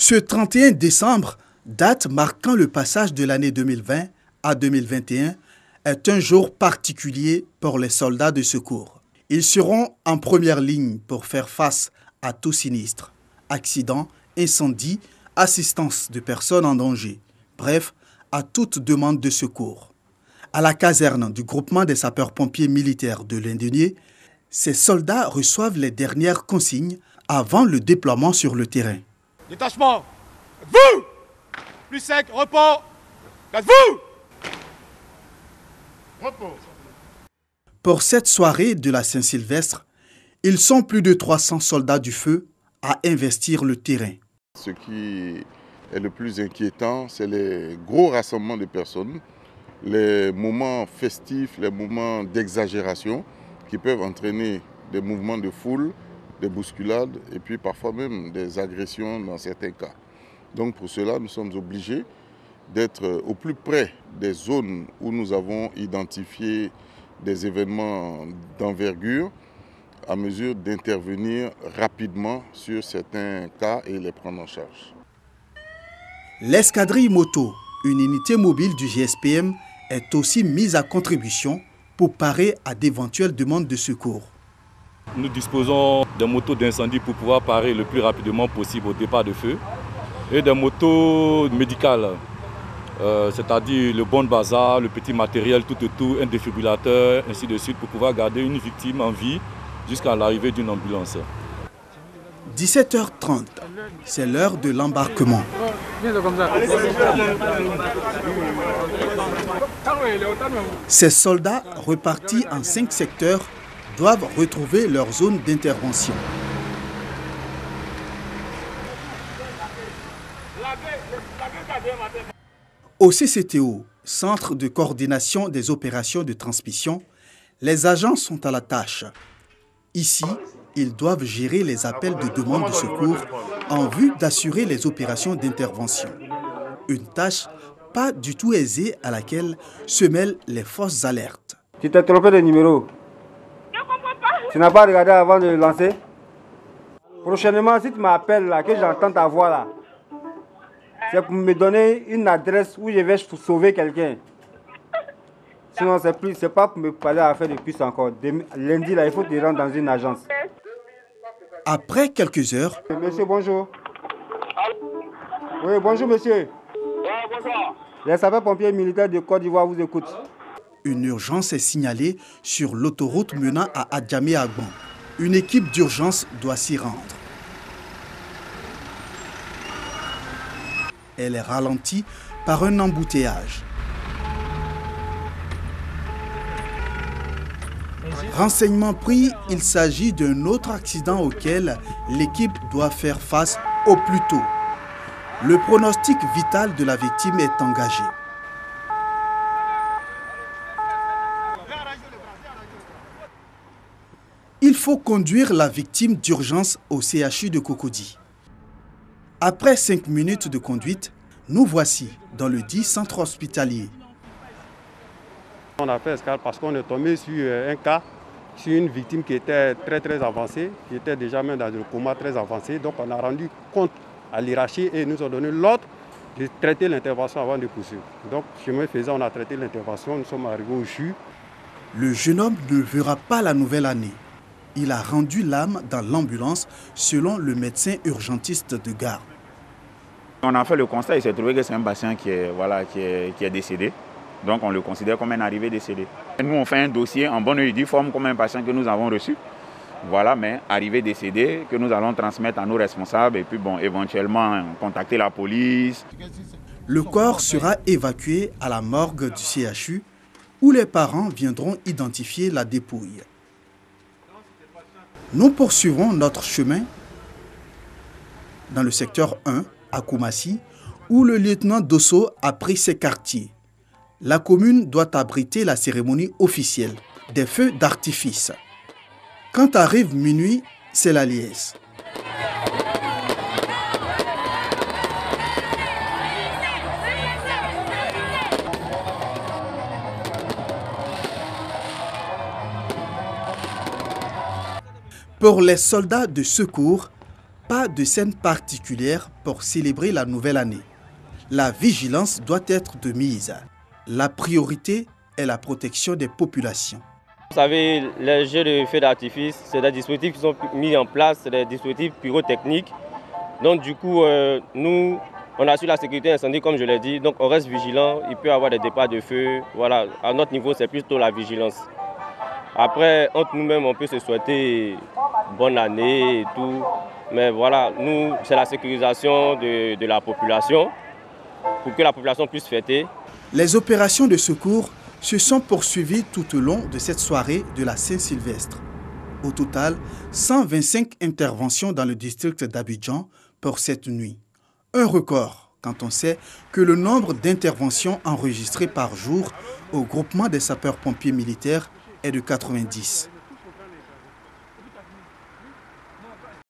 Ce 31 décembre, date marquant le passage de l'année 2020 à 2021, est un jour particulier pour les soldats de secours. Ils seront en première ligne pour faire face à tout sinistre, accident, incendie, assistance de personnes en danger, bref, à toute demande de secours. À la caserne du groupement des sapeurs-pompiers militaires de Lindenier, ces soldats reçoivent les dernières consignes avant le déploiement sur le terrain. Détachement, vous, plus sec, repos, vous, repos. Pour cette soirée de la Saint-Sylvestre, ils sont plus de 300 soldats du feu à investir le terrain. Ce qui est le plus inquiétant, c'est les gros rassemblements de personnes, les moments festifs, les moments d'exagération qui peuvent entraîner des mouvements de foule, des bousculades et puis parfois même des agressions dans certains cas. Donc pour cela, nous sommes obligés d'être au plus près des zones où nous avons identifié des événements d'envergure à mesure d'intervenir rapidement sur certains cas et les prendre en charge. L'escadrille moto, une unité mobile du GSPM, est aussi mise à contribution pour parer à d'éventuelles demandes de secours. Nous disposons de motos d'incendie pour pouvoir parer le plus rapidement possible au départ de feu et des motos médicales, c'est-à-dire le bon bazar, le petit matériel tout autour, un défibrillateur, ainsi de suite, pour pouvoir garder une victime en vie jusqu'à l'arrivée d'une ambulance. 17h30, c'est l'heure de l'embarquement. Ces soldats, repartis en 5 secteurs, doivent retrouver leur zone d'intervention. Au CCTO, Centre de coordination des opérations de transmission, les agents sont à la tâche. Ici, ils doivent gérer les appels de demande de secours en vue d'assurer les opérations d'intervention. Une tâche pas du tout aisée à laquelle se mêlent les fausses alertes. Tu t'es trompé de numéro. Tu n'as pas regardé avant de lancer. Prochainement, si tu m'appelles là, que j'entends ta voix là, c'est pour me donner une adresse où je vais sauver quelqu'un. Sinon, c'est pas pour me parler à faire de plus encore. Lundi, là, il faut te rendre dans une agence. Après quelques heures... Monsieur, bonjour. Oui, bonjour, monsieur. Bonsoir. Les sapeurs-pompiers militaires de Côte d'Ivoire vous écoutent. Une urgence est signalée sur l'autoroute menant à Adjamé-Agban. Une équipe d'urgence doit s'y rendre. Elle est ralentie par un embouteillage. Renseignement pris, il s'agit d'un autre accident auquel l'équipe doit faire face au plus tôt. Le pronostic vital de la victime est engagé. Il faut conduire la victime d'urgence au CHU de Cocody. Après 5 minutes de conduite, nous voici dans le dit centre hospitalier. On a fait escale parce qu'on est tombé sur un cas, sur une victime qui était très avancée, qui était déjà même dans un coma très avancé. Donc on a rendu compte à l'hiérarchie et nous ont donné l'ordre de traiter l'intervention avant de poursuivre. Donc chemin faisant, on a traité l'intervention, nous sommes arrivés au CHU. Le jeune homme ne verra pas la nouvelle année. Il a rendu l'âme dans l'ambulance selon le médecin urgentiste de Gare. On a fait le constat, il s'est trouvé que c'est un patient qui est décédé. Donc on le considère comme un arrivé décédé. Nous on fait un dossier en bonne et due forme comme un patient que nous avons reçu. Voilà, mais arrivé décédé que nous allons transmettre à nos responsables et puis bon, éventuellement contacter la police. Le corps sera évacué à la morgue du CHU où les parents viendront identifier la dépouille. Nous poursuivrons notre chemin dans le secteur 1 à Koumassi où le lieutenant Dosso a pris ses quartiers. La commune doit abriter la cérémonie officielle des feux d'artifice. Quand arrive minuit, c'est la liesse. Pour les soldats de secours, pas de scènes particulières pour célébrer la nouvelle année. La vigilance doit être de mise. La priorité est la protection des populations. Vous savez, les jeux de feux d'artifice, c'est des dispositifs qui sont mis en place, c'est des dispositifs pyrotechniques. Donc du coup, nous, on assure la sécurité incendie comme je l'ai dit, donc on reste vigilant, il peut y avoir des départs de feu. Voilà, à notre niveau, c'est plutôt la vigilance. Après, entre nous-mêmes, on peut se souhaiter bonne année et tout. Mais voilà, nous, c'est la sécurisation de la population pour que la population puisse fêter. Les opérations de secours se sont poursuivies tout au long de cette soirée de la Saint-Sylvestre. Au total, 125 interventions dans le district d'Abidjan pour cette nuit. Un record quand on sait que le nombre d'interventions enregistrées par jour au groupement des sapeurs-pompiers militaires est de 90.